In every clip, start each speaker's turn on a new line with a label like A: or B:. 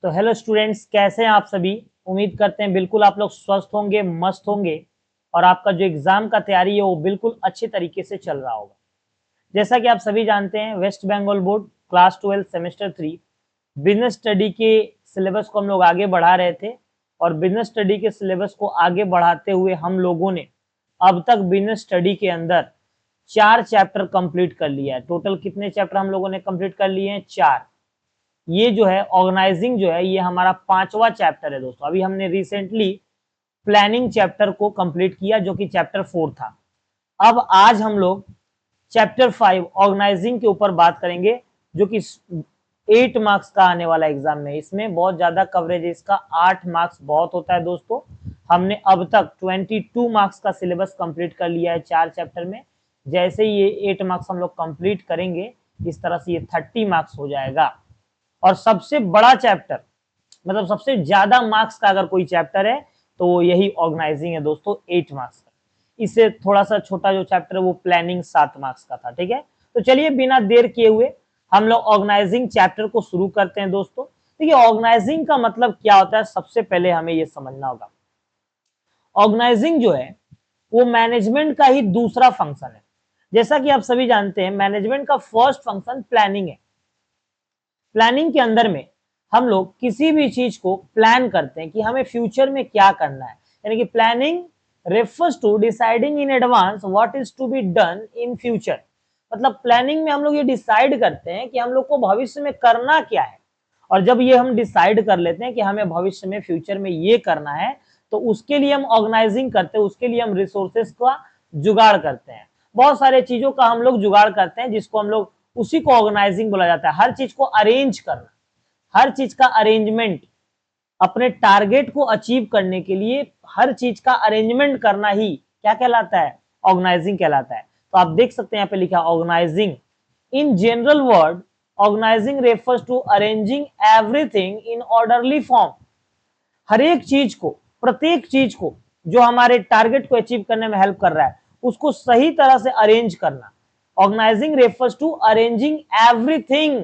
A: तो hello students, कैसे हैं आप सभी। उम्मीद करते हैं बिल्कुल आप लोग स्वस्थ होंगे, मस्त होंगे और आपका जो एग्जाम का तैयारी है वो बिल्कुल अच्छे तरीके से चल रहा होगा। जैसा कि आप सभी जानते हैं, West Bengal board class 12 semester 3 business study के सिलेबस को हम लोग आगे बढ़ा रहे थे और बिजनेस स्टडी के सिलेबस को आगे बढ़ाते हुए हम लोगों ने अब तक बिजनेस स्टडी के अंदर 4 चैप्टर कंप्लीट कर लिया है। टोटल कितने चैप्टर हम लोगों ने कंप्लीट कर लिए हैं? 4। ये जो है ऑर्गेनाइजिंग जो है ये हमारा 5वां चैप्टर है दोस्तों। अभी हमने रिसेंटली प्लानिंग चैप्टर को कंप्लीट किया जो कि चैप्टर 4 था। अब आज हम लोग चैप्टर 5 ऑर्गेनाइजिंग के ऊपर बात करेंगे जो कि 8 मार्क्स का आने वाला एग्जाम में। इसमें बहुत ज्यादा कवरेज है, इसका 8 मार्क्स बहुत होता है दोस्तों। हमने अब तक 22 मार्क्स का सिलेबस कंप्लीट कर लिया है 4 चैप्टर में। जैसे ही ये 8 मार्क्स हम लोग कंप्लीट करेंगे इस तरह से ये 30 मार्क्स हो जाएगा। और सबसे बड़ा चैप्टर मतलब सबसे ज्यादा मार्क्स का अगर कोई चैप्टर है तो वो यही ऑर्गेनाइजिंग है दोस्तों, 8 मार्क्स का। इससे थोड़ा सा छोटा जो चैप्टर है वो प्लानिंग 7 मार्क्स का था। ठीक है, तो चलिए बिना देर किए हुए हम लोग ऑर्गेनाइजिंग चैप्टर को शुरू करते हैं दोस्तों। देखिए ऑर्गेनाइजिंग का मतलब क्या होता है, सबसे पहले हमें ये समझना होगा। ऑर्गेनाइजिंग जो है वो मैनेजमेंट का ही दूसरा फंक्शन है। जैसा कि आप सभी जानते हैं मैनेजमेंट का फर्स्ट फंक्शन प्लानिंग है। प्लानिंग के अंदर में हम लोग किसी भी चीज को प्लान करते हैं कि हमें फ्यूचर में क्या करना है, यानी कि planning refers to deciding in advance what is to be done in future. मतलब प्लानिंग में हम लोग ये डिसाइड करते हैं कि हम लोग को भविष्य में करना क्या है। और जब ये हम डिसाइड कर लेते हैं कि हमें भविष्य में फ्यूचर में ये करना है तो उसके लिए हम ऑर्गेनाइजिंग करते हैं, उसके लिए हम रिसोर्सेस का जुगाड़ करते हैं। बहुत सारे चीजों का हम लोग जुगाड़ करते हैं जिसको हम लोग उसी को ऑर्गेनाइजिंग बोला जाता है। हर चीज को अरेंज करना, हर चीज का अरेंजमेंट, अपने टारगेट को अचीव करने के लिए हर चीज का अरेंजमेंट करना ही क्या कहलाता है? ऑर्गेनाइजिंग कहलाता है। तो आप देख सकते हैं यहाँ पे लिखा organising in general word. Organising refers to arranging everything in orderly form. हर एक चीज को, प्रत्येक चीज को जो हमारे टारगेट को अचीव करने में हेल्प कर रहा है उसको सही तरह से अरेंज करना। Organising refers to arranging everything,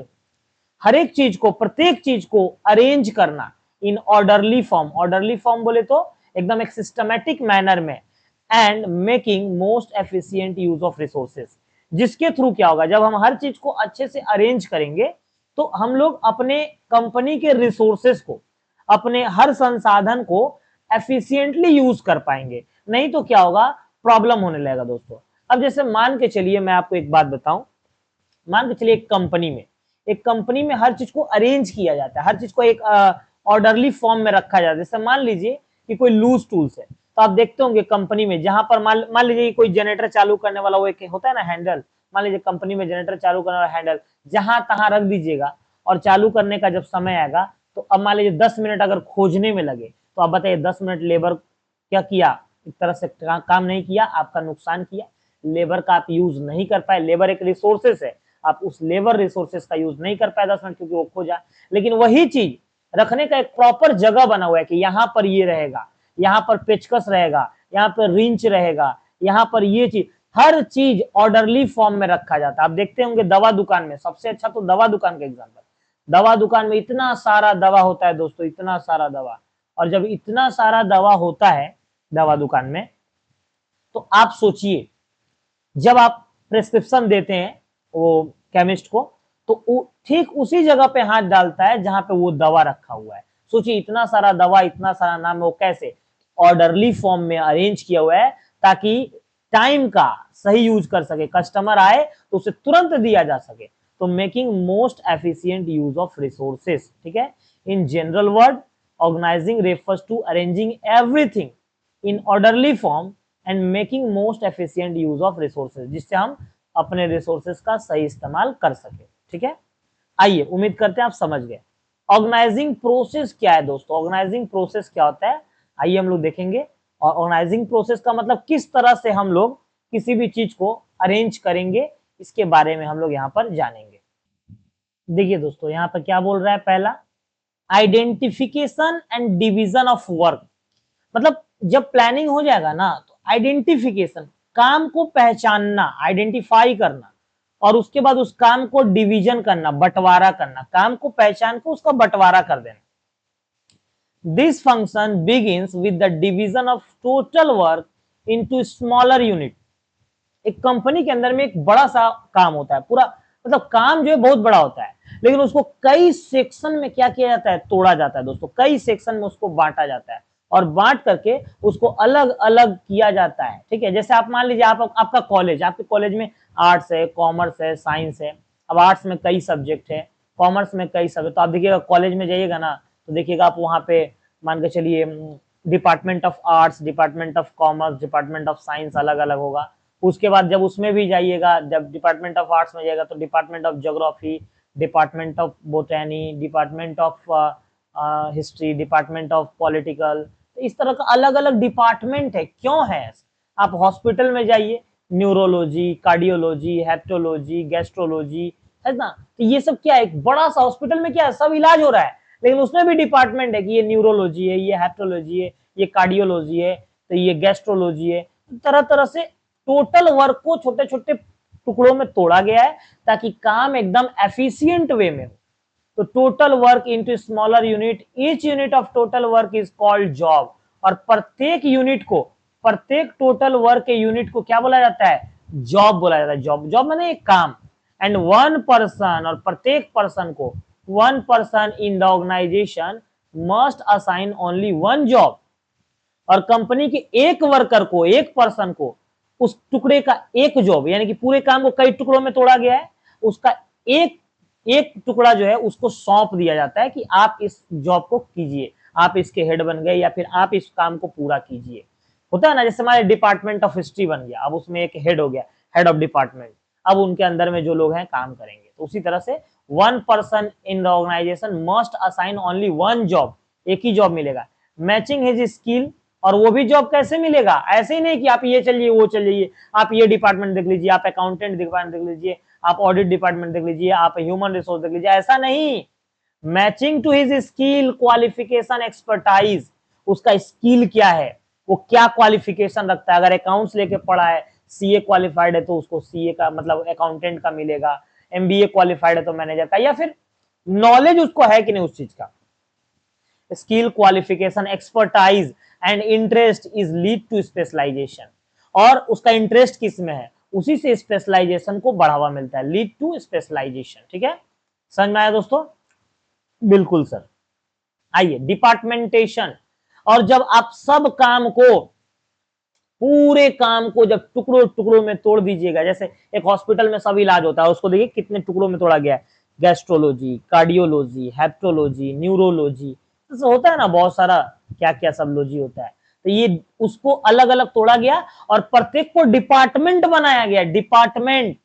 A: हर एक चीज को, प्रत्येक चीज को अरेंज करना in orderly form. Orderly form बोले तो एकदम एक सिस्टमैटिक मैनर में। And making most efficient use of resources, जिसके थ्रू क्या होगा, जब हम हर चीज को अच्छे से अरेंज करेंगे तो हम लोग अपने कंपनी के रिसोर्सेज को, अपने हर संसाधन को एफिशिएंटली यूज कर पाएंगे। नहीं तो क्या होगा, प्रॉब्लम होने लगेगा दोस्तों। अब जैसे मान के चलिए मैं आपको एक बात बताऊं, मान के चलिए एक कंपनी में हर चीज को अरेंज किया जाता है, हर चीज को एक ऑर्डरली फॉर्म में रखा जाता है। जैसे मान लीजिए कि कोई लूज टूल्स है तो आप देखते होंगे कंपनी में जहां पर मान लीजिए कोई जनरेटर चालू करने वाला वो एक होता है ना हैंडल। मान लीजिए कंपनी में जनरेटर चालू करने वाला हैंडल जहां तहां रख दीजिएगा और चालू करने का जब समय आएगा तो अब मान लीजिए 10 मिनट अगर खोजने में लगे तो आप बताइए 10 मिनट लेबर क्या किया? एक तरह से काम नहीं किया, आपका नुकसान किया। लेबर का आप यूज नहीं कर पाए। लेबर एक रिसोर्सेस है, आप उस लेबर रिसोर्सेस का यूज नहीं कर पाए 10 मिनट क्योंकि वो खोजा। लेकिन वही चीज रखने का एक प्रॉपर जगह बना हुआ है कि यहाँ पर ये रहेगा, यहाँ पर पेचकस रहेगा, यहाँ पर रिंच रहेगा, यहाँ पर ये चीज, हर चीज ऑर्डरली फॉर्म में रखा जाता है। आप देखते होंगे दवा दुकान में, सबसे अच्छा तो दवा दुकान का एग्जाम्पल, दवा दुकान में इतना सारा दवा होता है दोस्तों, इतना सारा दवा। और जब इतना सारा दवा होता है दवा दुकान में तो आप सोचिए जब आप प्रेस्क्रिप्शन देते हैं वो केमिस्ट को तो ठीक उसी जगह पे हाथ डालता है जहां पे वो दवा रखा हुआ है। सोचिए इतना सारा दवा, इतना सारा नाम, वो कैसे ऑर्डरली फॉर्म में अरेंज किया हुआ है ताकि टाइम का सही यूज कर सके, कस्टमर आए तो उसे तुरंत दिया जा सके। तो making most efficient use of resources. ठीक है, in general word organising refers to arranging everything in orderly form and making most efficient use of resources, जिससे हम अपने रिसोर्सेज का सही इस्तेमाल कर सके। ठीक है, आइए उम्मीद करते हैं आप समझ गए। ऑर्गेनाइजिंग प्रोसेस क्या है दोस्तों? ऑर्गेनाइजिंग प्रोसेस क्या होता है आइए हम लोग देखेंगे। और ऑर्गेनाइजिंग प्रोसेस का मतलब किस तरह से हम लोग किसी भी चीज को अरेंज करेंगे, इसके बारे में हम लोग यहाँ पर जानेंगे। देखिए दोस्तों यहाँ पर क्या बोल रहा है, पहला identification and division of work. मतलब जब प्लानिंग हो जाएगा ना तो आइडेंटिफिकेशन, काम को पहचानना, आइडेंटिफाई करना, और उसके बाद उस काम को डिवीजन करना, बंटवारा करना, काम को पहचान को उसका बंटवारा कर देना। This function begins with the division of total work into smaller unit. एक कंपनी के अंदर में एक बड़ा सा काम होता है, पूरा मतलब काम जो है बहुत बड़ा होता है, लेकिन उसको कई सेक्शन में क्या किया जाता है, तोड़ा जाता है दोस्तों, कई सेक्शन में उसको बांटा जाता है और बांट करके उसको अलग अलग किया जाता है। ठीक है, जैसे आप मान लीजिए आपका कॉलेज, आपके कॉलेज में आर्ट्स है, कॉमर्स है, साइंस है। अब आर्ट्स में कई सब्जेक्ट है, कॉमर्स में कई सब्जेक्ट, तो आप देखिएगा कॉलेज में जाइएगा ना, तो देखिएगा आप वहां पे मान के चलिए department of arts, department of commerce, department of science अलग अलग होगा। उसके बाद जब उसमें भी जाइएगा, जब डिपार्टमेंट ऑफ आर्ट्स में जाएगा तो department of geography, department of botany, department of history, department of political, तो इस तरह का अलग अलग डिपार्टमेंट है। क्यों है? आप हॉस्पिटल में जाइए, न्यूरोलॉजी, कार्डियोलॉजी, हेप्टोलॉजी, गैस्ट्रोलॉजी, है ना, तो ये सब क्या है, एक बड़ा सा हॉस्पिटल में क्या है, सब इलाज हो रहा है, लेकिन उसमें भी डिपार्टमेंट है कि ये न्यूरोलॉजी है, ये हेप्टोलॉजी है, ये कार्डियोलॉजी है, तो ये गैस्ट्रोलॉजी है। तरह तरह से टोटल वर्क को छोटे छोटे टुकड़ों में तोड़ा गया है ताकि काम एकदम एफिशिएंट वे में हो। तो total work into smaller unit, each unit of total work is called job. और प्रत्येक यूनिट को, प्रत्येक टोटल वर्क के यूनिट को क्या बोला जाता है, जॉब बोला जाता है। जॉब, जॉब माने एक काम। एंड वन पर्सन, और प्रत्येक पर्सन को, one person in the organisation must assign only one job. और कंपनी के एक वर्कर को, एक पर्सन को उस टुकड़े का एक जॉब, यानी कि पूरे काम को कई टुकड़ों में तोड़ा गया है, उसका एक एक टुकड़ा जो है उसको सौंप दिया जाता है कि आप इस जॉब को कीजिए, आप इसके हेड बन गए या फिर आप इस काम को पूरा कीजिए। होता है ना, जैसे हमारे डिपार्टमेंट ऑफ हिस्ट्री बन गया, अब उसमें एक हेड हो गया, हेड ऑफ डिपार्टमेंट, अब उनके अंदर में जो लोग हैं काम करेंगे। तो उसी तरह से one person in the organisation must assign only one job, एक ही जॉब मिलेगा। मैचिंग हिज स्किल, और वो भी जॉब कैसे मिलेगा, ऐसे ही नहीं कि आप ये चलिए वो चलिए, आप ये डिपार्टमेंट देख लीजिए, आप अकाउंटेंट डिपार्टमेंट देख लीजिए, आप ऑडिट डिपार्टमेंट देख लीजिए, आप ह्यूमन रिसोर्स देख लीजिए, ऐसा नहीं। Matching to his skill, qualification, expertise, उसका स्किल क्या है, वो क्या क्वालिफिकेशन रखता है। अगर अकाउंट्स लेके पढ़ा है, सीए क्वालिफाइड है तो उसको सीए का मतलब अकाउंटेंट का मिलेगा, एमबीए क्वालिफाइड है तो मैनेजर का, या फिर नॉलेज उसको है कि नहीं उस चीज का। Skill, qualification, expertise and interest is lead to specialisation. और उसका इंटरेस्ट किस में है, उसी से स्पेशलाइजेशन को बढ़ावा मिलता है, लीड टू स्पेशलाइजेशन। ठीक है, समझ में आया दोस्तों? बिल्कुल सर। आइए डिपार्टमेंटेशन, और जब आप सब काम को, पूरे काम को जब टुकड़ों टुकड़ों में तोड़ दीजिएगा, जैसे एक हॉस्पिटल में सब इलाज होता है, उसको देखिए कितने टुकड़ों में तोड़ा गया है, गैस्ट्रोलॉजी, कार्डियोलॉजी, हेप्टोलॉजी, न्यूरोलॉजी, तो होता है ना बहुत सारा, क्या क्या सब लॉजी होता है। तो ये उसको अलग अलग तोड़ा गया और प्रत्येक को डिपार्टमेंट बनाया गया, डिपार्टमेंट।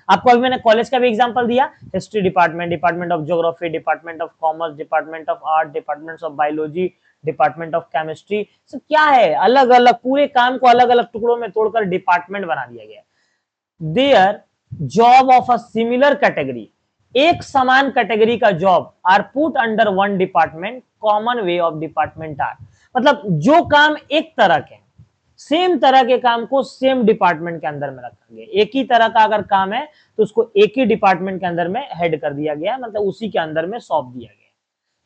A: आपको अभी मैंने कॉलेज का भी एग्जांपल दिया, history department, department of geography, department of commerce, department of art, department of biology, department of chemistry. सब क्या है, अलग अलग, पूरे काम को अलग अलग टुकड़ों में तोड़कर डिपार्टमेंट बना दिया गया। Their job of a similar category, एक समान कैटेगरी का job are put under one department, common way of department are, मतलब जो काम एक तरह के, सेम तरह के काम को सेम डिपार्टमेंट के अंदर में रखेंगे। एक ही तरह का अगर काम है तो उसको एक ही डिपार्टमेंट के अंदर में हेड कर दिया गया, मतलब उसी के अंदर में सौंप दिया गया।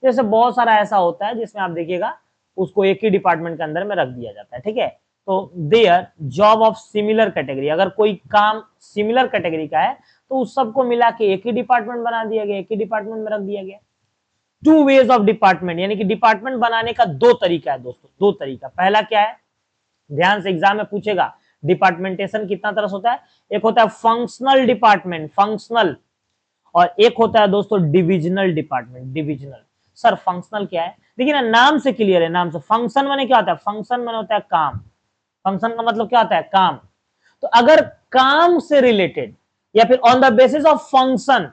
A: जैसे बहुत सारा ऐसा होता है जिसमें आप देखिएगा उसको एक ही डिपार्टमेंट के अंदर में रख दिया जाता है। ठीक है, तो there job of similar category, अगर कोई काम सिमिलर कैटेगरी का है तो उस सबको मिला के एक ही डिपार्टमेंट बना दिया गया, एक ही डिपार्टमेंट में रख दिया गया। टू वेज ऑफ डिपार्टमेंट, यानी कि डिपार्टमेंट बनाने का दो तरीका है दोस्तों, दो तरीका। पहला क्या है, ध्यान से एग्जाम में पूछेगा, डिपार्टमेंटेशन कितना तरह से होता है, एक होता है फंक्शनल डिपार्टमेंट, फंक्शनल, और एक होता है दोस्तों divisional department, divisional. Sir functional क्या है, देखिए ना नाम से क्लियर है, नाम से। फंक्शन माने क्या होता है, फंक्शन माने होता है काम, फंक्शन का मतलब क्या होता है, काम। तो अगर काम से रिलेटेड या फिर on the basis of function,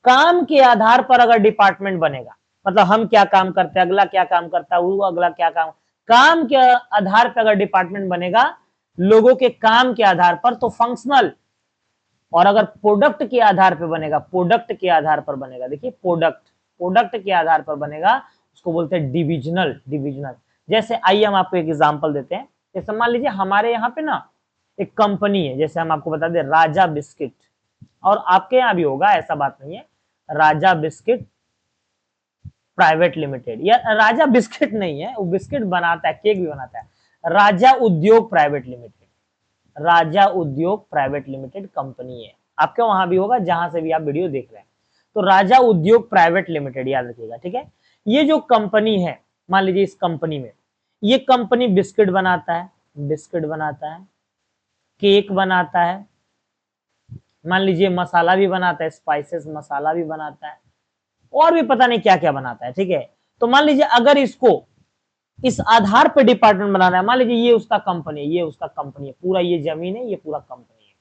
A: काम के आधार पर अगर डिपार्टमेंट बनेगा, मतलब हम क्या काम करते हैं, अगला क्या काम करता है, वो अगला क्या काम के आधार पर अगर डिपार्टमेंट बनेगा, लोगों के काम के आधार पर, तो फंक्शनल। और अगर प्रोडक्ट के आधार पर बनेगा, प्रोडक्ट के आधार पर बनेगा, देखिए प्रोडक्ट, प्रोडक्ट के आधार पर बनेगा, उसको बोलते हैं डिविजनल, डिविजनल। जैसे आइए हम आपको एक एग्जांपल देते हैं। जैसे मान लीजिए हमारे यहाँ पे ना एक कंपनी है, जैसे हम आपको बता दें राजा बिस्किट, और आपके यहाँ भी होगा, ऐसा बात नहीं है, राजा बिस्किट प्राइवेट लिमिटेड, या राजा बिस्किट नहीं है, वो बिस्किट बनाता है, केक भी बनाता है, राजा उद्योग प्राइवेट लिमिटेड, राजा उद्योग प्राइवेट लिमिटेड कंपनी है, आपके वहां भी होगा जहां से भी आप वीडियो देख रहे हैं। तो राजा उद्योग प्राइवेट लिमिटेड याद रखिएगा, ठीक है। ये जो कंपनी है, मान लीजिए इस कंपनी में, ये कंपनी बिस्किट बनाता है, बिस्किट बनाता है, केक बनाता है, मान लीजिए मसाला भी बनाता है, स्पाइसेस मसाला भी बनाता है, और भी पता नहीं क्या क्या बनाता है, ठीक है। तो मान लीजिए अगर इसको इस आधार पर डिपार्टमेंट बनाना है, मान लीजिए ये उसका कंपनी है, ये उसका कंपनी है, पूरा ये जमीन है, ये पूरा कंपनी है,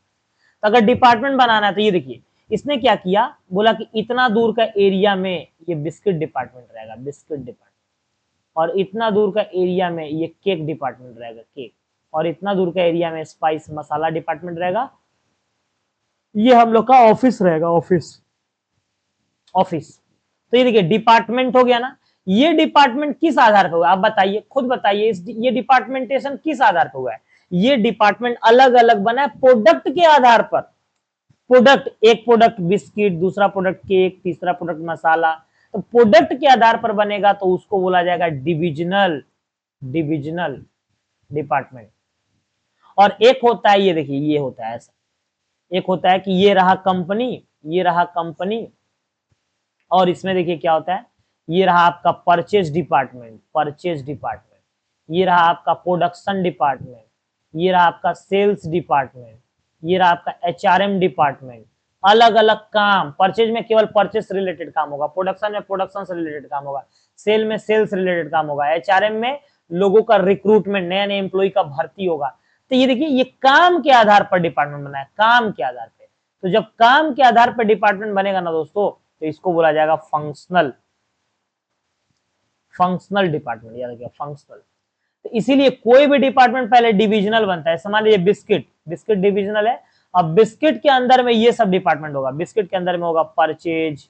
A: तो अगर डिपार्टमेंट बनाना है तो ये देखिए इसने क्या किया, बोला कि इतना दूर का एरिया में ये बिस्किट डिपार्टमेंट रहेगा, बिस्किट डिपार्टमेंट, और इतना दूर का एरिया में ये केक डिपार्टमेंट रहेगा, केक, और इतना दूर का एरिया में स्पाइस मसाला डिपार्टमेंट रहेगा, ये हम लोग का ऑफिस रहेगा, ऑफिस, ऑफिस। तो ये देखिए डिपार्टमेंट हो गया ना। ये डिपार्टमेंट किस आधार पर हुआ, आप बताइए, खुद बताइए, ये डिपार्टमेंटेशन किस आधार पर हुआ है। ये डिपार्टमेंट अलग अलग बना है प्रोडक्ट के आधार पर, प्रोडक्ट, एक प्रोडक्ट बिस्किट, दूसरा प्रोडक्ट केक, तीसरा प्रोडक्ट मसाला, तो प्रोडक्ट के आधार पर बनेगा तो उसको बोला जाएगा डिविजनल, डिविजनल डिपार्टमेंट। और एक होता है, ये देखिए ये होता है ऐसा, एक होता है कि ये रहा कंपनी, ये रहा कंपनी, और इसमें देखिए क्या होता है, ये रहा आपका परचेज डिपार्टमेंट, परचेज डिपार्टमेंट, ये रहा आपका प्रोडक्शन डिपार्टमेंट, ये रहा आपका सेल्स डिपार्टमेंट, ये रहा आपका एचआरएम डिपार्टमेंट। अलग अलग काम, परचेज में केवल परचेज से रिलेटेड काम होगा, प्रोडक्शन में प्रोडक्शन से रिलेटेड काम होगा, सेल में सेल्स रिलेटेड काम होगा, एचआरएम में लोगों का रिक्रूटमेंट, नए नए एम्प्लॉय का भर्ती होगा। तो ये देखिए ये काम के आधार पर डिपार्टमेंट बना है, काम के आधार पर। तो जब काम के आधार पर डिपार्टमेंट बनेगा ना दोस्तों, तो इसको बोला जाएगा फंक्शनल, फंक्शनल डिपार्टमेंट, याद रखिएगा फंक्शनल। तो इसीलिए कोई भी डिपार्टमेंट पहले डिविजनल बनता है। मान लीजिए बिस्किट, बिस्किट डिविजनल है, अब बिस्किट के अंदर में ये सब डिपार्टमेंट होगा, बिस्किट के अंदर में होगा परचेज,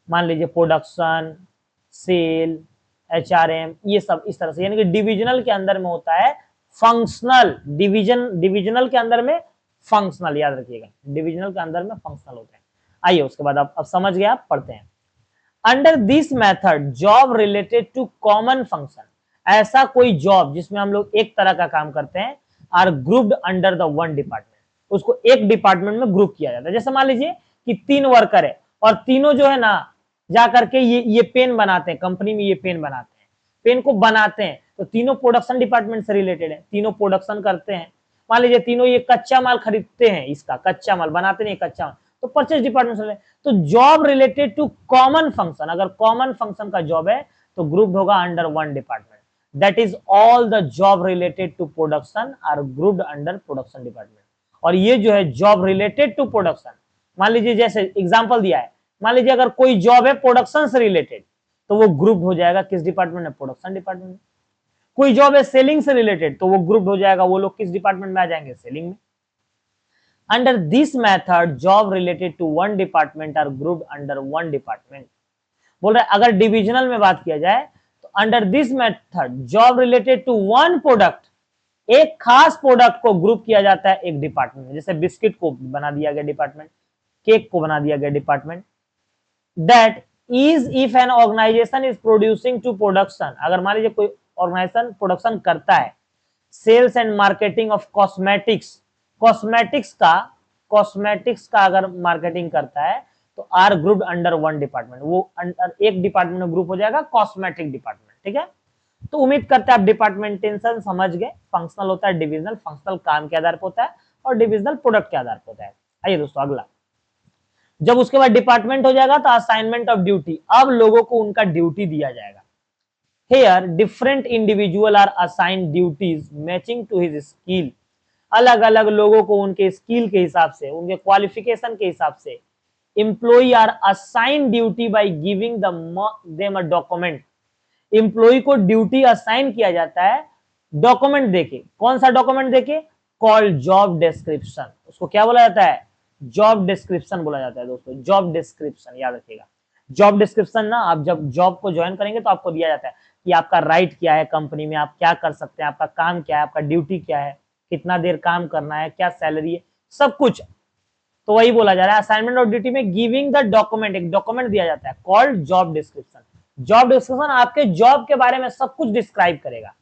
A: मान लीजिए प्रोडक्शन, सेल, एचआरएम, ये सब इस तरह से, यानी कि डिविजनल के अंदर में होता है फंक्शनल, डिवीजन, डिविजनल के अंदर में फंक्शनल, याद रखिएगा डिविजनल के अंदर में फंक्शनल होता है। आइए उसके बाद अब समझ गए आप, पढ़ते हैं। Under this method job related to common function, ऐसा कोई जॉब जिसमें हम लोग एक तरह का काम करते हैं, are grouped under the one department, उसको एक डिपार्टमेंट में ग्रुप किया जाता है। जैसे मान लीजिए कि 3 वर्कर है और तीनों जो है ना जा करके ये पेन बनाते हैं, कंपनी में ये पेन बनाते हैं, पेन को बनाते हैं, तो तीनों प्रोडक्शन डिपार्टमेंट से रिलेटेड है, तीनों प्रोडक्शन करते हैं। मान लीजिए तीनों ये कच्चा माल खरीदते हैं, इसका कच्चा माल बनाते नहीं, कच्चा माल, तो परचेज डिपार्टमेंट से। तो job related to common function, अगर कॉमन फंक्शन का जॉब है तो ग्रुप होगा under one department. That is all the job related to production are grouped under production department. और ये जो है जॉब रिलेटेड टू प्रोडक्शन, मान लीजिए जैसे एग्जांपल दिया है, मान लीजिए अगर कोई जॉब है प्रोडक्शन से रिलेटेड तो वो ग्रुप हो जाएगा किस डिपार्टमेंट में, प्रोडक्शन डिपार्टमेंट में। कोई जॉब है सेलिंग से रिलेटेड तो वो ग्रुप हो जाएगा, वो लोग किस डिपार्टमेंट में आ जाएंगे, सेलिंग में। Under this method, job related to one department are grouped under one department. बोल रहा है अगर डिविजनल में बात किया जाए तो under this method job related to one product, एक खास प्रोडक्ट को ग्रुप किया जाता है एक डिपार्टमेंट में। जैसे बिस्किट को बना दिया गया डिपार्टमेंट, केक को बना दिया गया department. That is if an organisation is producing two production, अगर मान लीजिए कोई ऑर्गेनाइजेशन प्रोडक्शन करता है, sales and marketing of cosmetics, cosmetics का अगर मार्केटिंग करता है तो are grouped under one department, वो अंडर एक डिपार्टमेंट में ग्रुप हो जाएगा, कॉस्मेटिक डिपार्टमेंट, ठीक है। तो उम्मीद करते हैं आप डिपार्टमेंटेशन समझ गए। फंक्शनल होता है डिविजनल, फंक्शनल काम के आधार पर होता है और डिविजनल प्रोडक्ट के आधार पर होता है। आइए दोस्तों अगला, जब उसके बाद डिपार्टमेंट हो जाएगा तो असाइनमेंट ऑफ ड्यूटी, अब लोगों को उनका ड्यूटी दिया जाएगा। Here different individual are assigned duties matching to his skill, अलग अलग लोगों को उनके स्किल के हिसाब से, उनके क्वालिफिकेशन के हिसाब से employee are assign duty by giving them a document, employee को ड्यूटी असाइन किया जाता है डॉक्यूमेंट देके। कौन सा डॉक्यूमेंट देके, कॉल्ड जॉब डिस्क्रिप्शन, उसको क्या बोला जाता है, जॉब डिस्क्रिप्शन बोला जाता है दोस्तों, जॉब डिस्क्रिप्शन याद रखिएगा। जॉब डिस्क्रिप्शन ना आप जब जॉब को ज्वाइन करेंगे तो आपको दिया जाता है कि आपका राइट क्या है कंपनी में, आप क्या कर सकते हैं, आपका काम क्या है, आपका ड्यूटी क्या है, कितना देर काम करना है, क्या सैलरी है, सब कुछ। तो वही बोला जा रहा है असाइनमेंट ऑफ ड्यूटी में गिविंग द डॉक्यूमेंट, एक डॉक्यूमेंट दिया जाता है called job description. Job description आपके जॉब के बारे में सब कुछ डिस्क्राइब करेगा।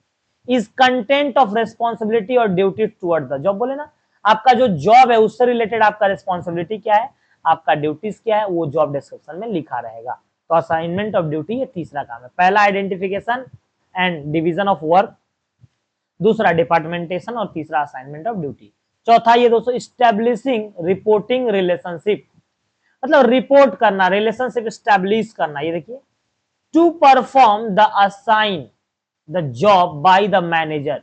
A: इज कंटेंट ऑफ रेस्पॉन्सिबिलिटी और ड्यूटी टुवर्ड द जॉब, बोले ना आपका जो जॉब है उससे रिलेटेड आपका रिस्पॉन्सिबिलिटी क्या है, आपका ड्यूटीज क्या है, वो जॉब डिस्क्रिप्शन में लिखा रहेगा। तो असाइनमेंट ऑफ ड्यूटी ये तीसरा काम है। पहला identification and division of work, दूसरा डिपार्टमेंटेशन और तीसरा असाइनमेंट ऑफ ड्यूटी। चौथा ये दोस्तों स्टैब्लिशिंग रिपोर्टिंग रिलेशनशिप, मतलब रिपोर्ट करना, रिलेशनशिप स्टैब्लिश करना। ये देखिए to perform the assign the job by the manager,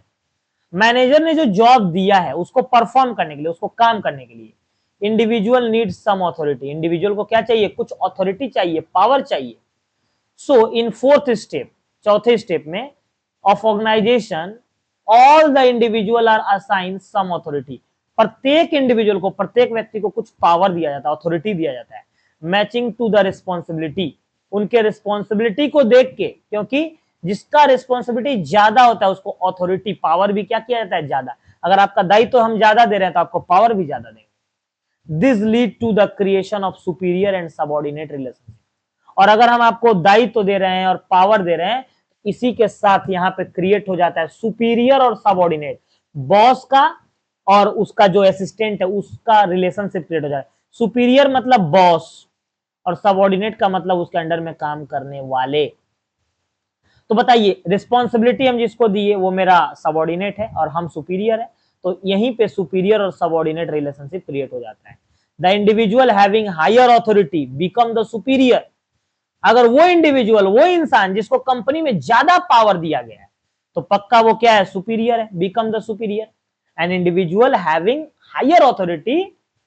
A: manager ने जो जॉब दिया है उसको परफॉर्म करने के लिए, उसको काम करने के लिए individual needs some authority, individual को क्या चाहिए, कुछ अथॉरिटी चाहिए, पावर चाहिए। सो इन फोर्थ स्टेप, चौथे स्टेप में of organisation all the individual are assign some authority, प्रत्येक इंडिविजुअल को, प्रत्येक व्यक्ति को कुछ पावर दिया जाता है, अथॉरिटी दिया जाता है, मैचिंग टू द रिस्पॉन्सिबिलिटी, उनके रिस्पॉन्सिबिलिटी को देख के, क्योंकि जिसका रिस्पॉन्सिबिलिटी ज्यादा होता है उसको अथॉरिटी, पावर भी क्या किया जाता है, ज्यादा। अगर आपका दायित्व तो हम ज्यादा दे रहे हैं तो आपको पावर भी ज्यादा देंगे। This lead to the creation of superior and subordinate relationship, और अगर हम आपको दायित्व तो दे रहे हैं और पावर दे रहे हैं, इसी के साथ यहाँ पे क्रिएट हो जाता है सुपीरियर और सबऑर्डिनेट, बॉस का और उसका जो असिस्टेंट है उसका रिलेशनशिप क्रिएट हो जाता है। सुपीरियर मतलब बॉस और सबऑर्डिनेट का मतलब उसके अंडर में काम करने वाले। तो बताइए रिस्पॉन्सिबिलिटी हम जिसको दिए वो मेरा सबऑर्डिनेट है और हम सुपीरियर है, तो यहीं पे सुपीरियर और सबऑर्डिनेट रिलेशनशिप क्रिएट हो जाता है। The individual having higher authority become the superior, अगर वो इंडिविजुअल, वो इंसान जिसको कंपनी में ज्यादा पावर दिया गया है तो पक्का वो क्या है, सुपीरियर है, become the superior. An individual having higher authority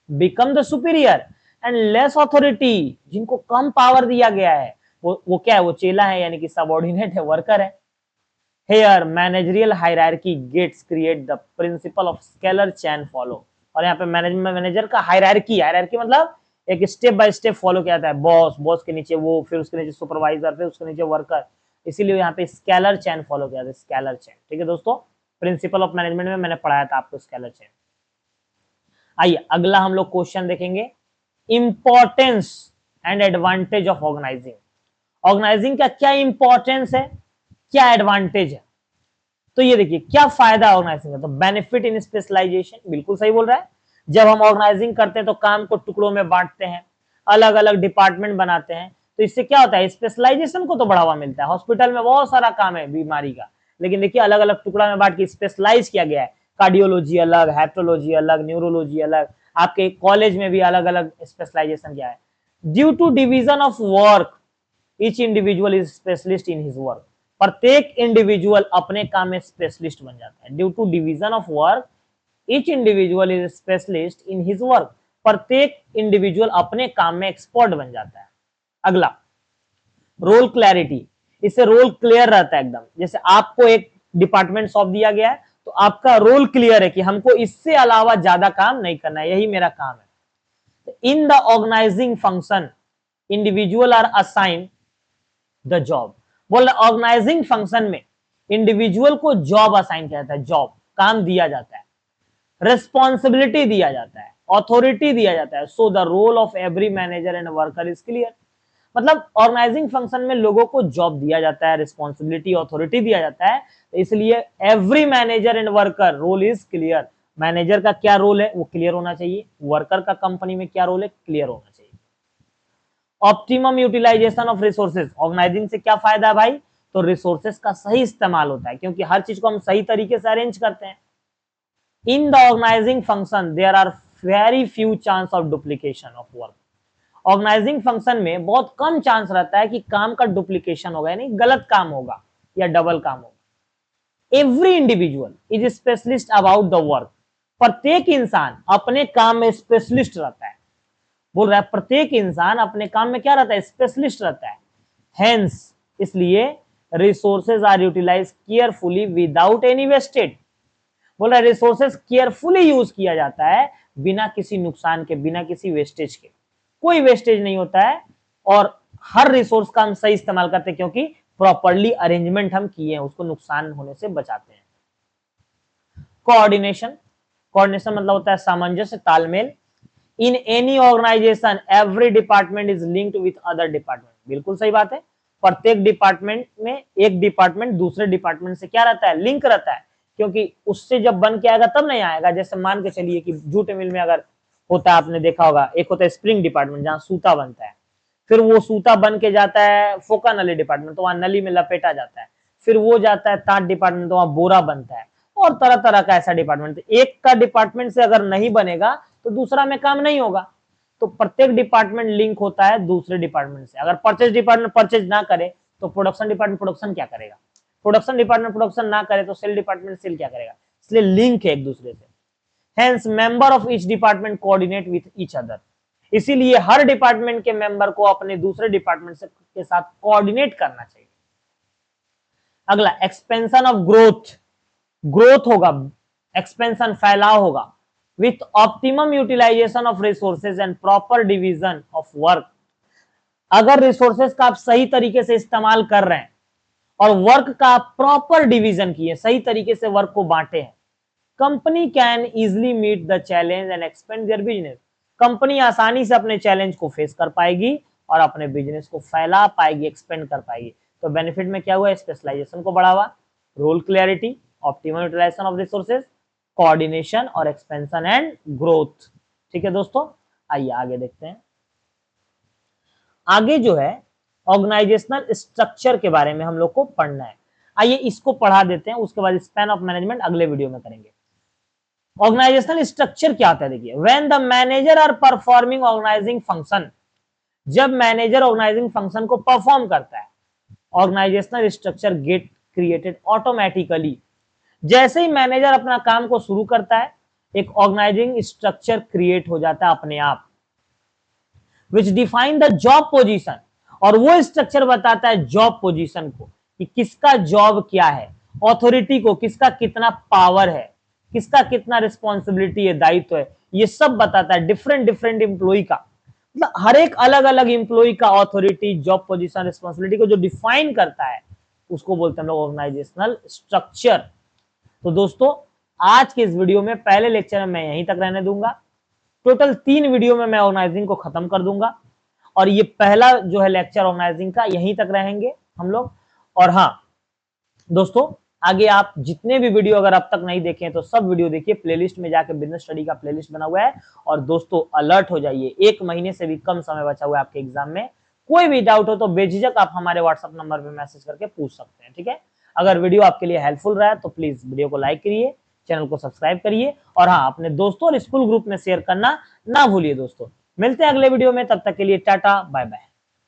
A: become the superior and less authority, जिनको कम पावर दिया गया है वो क्या है, वो चेला है, यानी कि सबऑर्डिनेट है, वर्कर है। Here managerial hierarchy gets create the principle of scalar chain follow, और यहाँ पे मैनेजर का हायरार्की, हायरार्की मतलब एक स्टेप बाय स्टेप फॉलो किया जाता है, बॉस, बॉस के नीचे वो, फिर उसके नीचे सुपरवाइजर, फिर उसके नीचे वर्कर, इसीलिए यहाँ पे स्केलर चैन फॉलो किया जाता है, स्केलर चैन। ठीक है दोस्तों, प्रिंसिपल ऑफ मैनेजमेंट में मैंने पढ़ाया था आपको स्केलर चैन। आइए अगला हम लोग क्वेश्चन देखेंगे, importance and advantage of organising. Organising का क्या इंपॉर्टेंस है, क्या एडवांटेज है। तो ये देखिए क्या फायदा ऑर्गेनाइजिंग का, तो बेनिफिट इन स्पेशलाइजेशन, बिल्कुल सही बोल रहा है। जब हम ऑर्गेनाइजिंग करते हैं तो काम को टुकड़ों में बांटते हैं, अलग अलग डिपार्टमेंट बनाते हैं, तो इससे क्या होता है, स्पेशलाइजेशन को तो बढ़ावा मिलता है। हॉस्पिटल में बहुत सारा काम है बीमारी का, लेकिन देखिए अलग अलग टुकड़ा में बांट के स्पेशलाइज किया गया है, कार्डियोलॉजी अलग, हेप्टोलॉजी अलग, न्यूरोलॉजी अलग, आपके कॉलेज में भी अलग अलग स्पेशलाइजेशन किया है। Due to division of work each individual is specialist in his work, प्रत्येक इंडिविजुअल अपने काम में स्पेशलिस्ट बन जाता है। Due to division of work each individual is specialist in his work, प्रत्येक इंडिविजुअल अपने काम में एक्सपर्ट बन जाता है। अगला रोल क्लैरिटी, इससे रोल क्लियर रहता है एकदम। जैसे आपको एक डिपार्टमेंट सौंप दिया गया है तो आपका रोल क्लियर है कि हमको इससे अलावा ज्यादा काम नहीं करना है, यही मेरा काम है। In the organizing function individual are assign the job, बोल रहे ऑर्गेनाइजिंग फंक्शन में इंडिविजुअल को जॉब असाइन किया जाता है, जॉब काम दिया जाता है, रिस्पॉन्सिबिलिटी दिया जाता है, अथॉरिटी दिया जाता है। So the role of every manager and worker is clear, मतलब ऑर्गेनाइजिंग फंक्शन में लोगों को जॉब दिया जाता है, रिस्पॉन्सिबिलिटी अथॉरिटी दिया जाता है, तो इसलिए every manager and worker role is clear. Manager का क्या रोल है वो क्लियर होना चाहिए, वर्कर का कंपनी में क्या रोल है क्लियर होना चाहिए। Optimum utilization of resources, organizing से क्या फायदा है भाई, तो रिसोर्सेज का सही इस्तेमाल होता है, क्योंकि हर चीज को हम सही तरीके से अरेंज करते हैं। In the organizing function there are very few chance of duplication of work, organizing function में बहुत कम चांस रहता है कि काम का डुप्लीकेशन होगा, यानी गलत काम होगा या डबल काम होगा। Every individual is specialist about the work, प्रत्येक इंसान अपने काम में स्पेशलिस्ट रहता है, बोल रहा है प्रत्येक इंसान अपने काम में क्या रहता है, स्पेशलिस्ट रहता है। हेंस इसलिए resources are utilize carefully without any wastage, बोल रहा है रिसोर्सेज केयरफुली यूज किया जाता है बिना किसी नुकसान के, बिना किसी वेस्टेज के, कोई वेस्टेज नहीं होता है, और हर रिसोर्स का हम सही इस्तेमाल करते हैं क्योंकि प्रॉपर्ली अरेंजमेंट हम किए हैं, उसको नुकसान होने से बचाते हैं। कोऑर्डिनेशन, कोऑर्डिनेशन मतलब होता है सामंजस्य, तालमेल। In any organization every department is linked with other department, बिल्कुल सही बात है। प्रत्येक डिपार्टमेंट में एक डिपार्टमेंट दूसरे डिपार्टमेंट से क्या रहता है, लिंक रहता है, क्योंकि उससे जब बन के आएगा तब नहीं आएगा। जैसे मान के चलिए कि जूट मिल में अगर होता है, आपने देखा होगा, एक होता है स्प्रिंग डिपार्टमेंट जहां सूता बनता है, फिर वो सूता बन के जाता है फोका नली डिपार्टमेंट, तो वहां नली में लपेटा जाता है, फिर वो जाता है तांत डिपार्टमेंट, तो वहां बोरा बनता है, और तरह तरह का ऐसा डिपार्टमेंट। एक का डिपार्टमेंट से अगर नहीं बनेगा तो दूसरा में काम नहीं होगा। तो प्रत्येक डिपार्टमेंट लिंक होता है दूसरे डिपार्टमेंट से। अगर परचेज डिपार्टमेंट परचेज ना करे तो प्रोडक्शन डिपार्टमेंट प्रोडक्शन क्या करेगा, प्रोडक्शन डिपार्टमेंट प्रोडक्शन ना करे तो सेल डिपार्टमेंट सेल क्या करेगा। इसलिए लिंक है एक दूसरे से। Hence, member of each department coordinate with each other. इसीलिए हर डिपार्टमेंट के मेंबर को अपने दूसरे डिपार्टमेंट से के साथ कोऑर्डिनेट करना चाहिए। अगला, एक्सपेंशन ऑफ ग्रोथ, ग्रोथ होगा, एक्सपेंशन फैलाव होगा, with optimum utilization of resources and proper division of work. अगर रिसोर्सेज का आप सही तरीके से इस्तेमाल कर रहे हैं और वर्क का प्रॉपर डिवीजन किए, सही तरीके से वर्क को बांटे हैं, company can easily meet the challenge and expand their business. Company आसानी से अपने चैलेंज को फेस कर पाएगी और अपने बिजनेस को फैला पाएगी, एक्सपेंड कर पाएगी। तो बेनिफिट में क्या हुआ, स्पेशलाइजेशन को बढ़ावा, role clarity, optimal utilization of resources, coordination और एक्सपेंशन एंड ग्रोथ। ठीक है दोस्तों, आइए आगे देखते हैं। आगे जो है ऑर्गेनाइजेशनल स्ट्रक्चर के बारे में हम लोग को पढ़ना है। आइए इसको पढ़ा देते हैं, उसके बाद स्पैन ऑफ मैनेजमेंट अगले वीडियो में करेंगे। ऑर्गेनाइजेशनल स्ट्रक्चर क्या होता है, देखिए, when the manager are performing organizing function, जब मैनेजर ऑर्गेनाइजिंग फंक्शन को परफॉर्म करता है, organizational structure get created automatically. जैसे ही मैनेजर अपना काम को शुरू करता है, एक ऑर्गेनाइजिंग स्ट्रक्चर क्रिएट हो जाता है अपने आप, विच डिफाइन द जॉब पोजीशन, और वो स्ट्रक्चर बताता है जॉब पोजीशन को कि किसका जॉब क्या है, ऑथोरिटी को किसका कितना पावर है, किसका कितना रिस्पॉन्सिबिलिटी है, दायित्व है, ये सब बताता है। डिफरेंट डिफरेंट एम्प्लॉय का, मतलब हर एक अलग अलग एम्प्लॉय का ऑथोरिटी, जॉब पोजीशन, रिस्पॉन्सिबिलिटी को जो डिफाइन करता है, उसको बोलते हैं हम लोग ऑर्गेनाइजेशनल स्ट्रक्चर। तो दोस्तों, आज के इस वीडियो में पहले लेक्चर में मैं यहीं तक रहने दूंगा। टोटल 3 वीडियो में मैं ऑर्गेनाइजिंग को खत्म कर दूंगा, और ये पहला जो है लेक्चर ऑर्गेनाइजिंग का, यहीं तक रहेंगे हम लोग। और हाँ दोस्तों, आगे आप जितने भी वीडियो अगर अब तक नहीं देखे हैं तो सब वीडियो देखिए, प्लेलिस्ट में जाकर बिजनेस स्टडी का प्लेलिस्ट बना हुआ है। और दोस्तों अलर्ट हो जाइए, 1 महीने से भी कम समय बचा हुआ है आपके एग्जाम में। कोई भी डाउट हो तो बेझिझक आप हमारे व्हाट्सएप नंबर पे मैसेज करके पूछ सकते हैं, ठीक है। अगर वीडियो आपके लिए हेल्पफुल रहा तो प्लीज वीडियो को लाइक करिए, चैनल को सब्सक्राइब करिए, और हाँ, अपने दोस्तों और स्कूल ग्रुप में शेयर करना ना भूलिए। दोस्तों मिलते हैं अगले वीडियो में, तब तक के लिए टाटा बाय बाय।